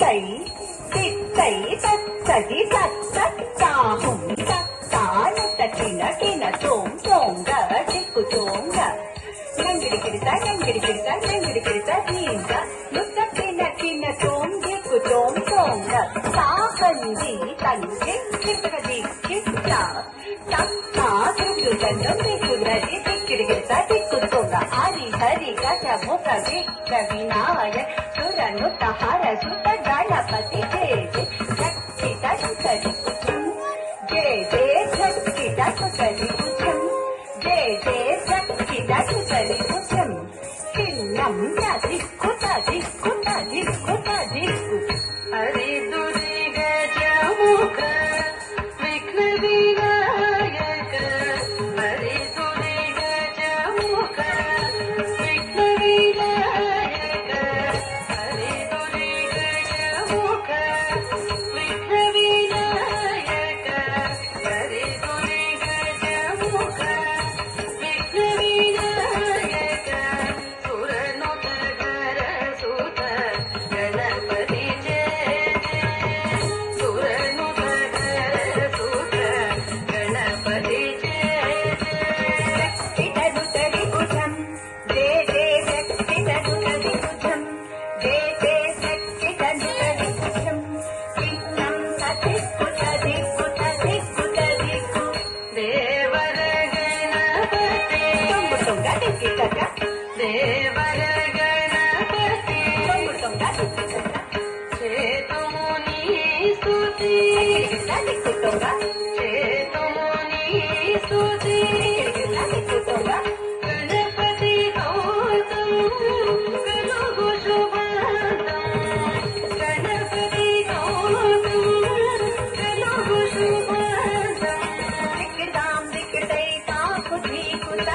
तित्तै तित्तै तत्सदि तत्तत्ताहुं तत्तानुतकिन किन तों तोंग चिक्कु तोंग नंगिडि किडिता नंगिडि किडिता नंगिडि किडिता नींग नुत्त किन किन तों चिक्कु तों तोंग साकंदी तंगे चिक्कदि चिक्का तत्ता तुगुदन्नं दिक्कुदरि दिक्किडि किडिता दिक्कु तोंग आरि हरि गज मुख दिक्क विनायक सुरनुत हर सुत गणपति जय जय झक्किट सुकरि कुचम जय जय झक्किट सुकरि कुचम जय जय झक्किट सुकरि कुचम किन्नं दिक्कुत दिक्कुत दिक्कुत दिक्कु हरि दुरि गजमुख विघ्न विनायक हरि दुरि गजमुख विघ्न विनायक हरि दुरि गजमुख विघ्न विनायक हरि दुरि गजमुख विघ्न विनायक सुरनुत गर सुत गणपति जय सुरनुत गर सुत गणपति जय झक्किटनुतरि कुचम जय जय झक्किटनुतरि कुचम जय जय झक्किटनुतरि कुचम किन्नं दिक्कुत दिक्कुत दिक्कुत दिक्कु देवर गणपति तोंगु तोंग दिक्किटक देवर गणपति तोंगु तोंग दिक्किटक चेतुमुनि स्तुति दिक्कु तोंग चेतुमुनि स्तुति दिक्कु तोंग गणपति गौतम कलुगु शुभांतम गणपति गौतम कलुगु शुभांतम दिक्किटां दिक्किटै ताकु धीकुत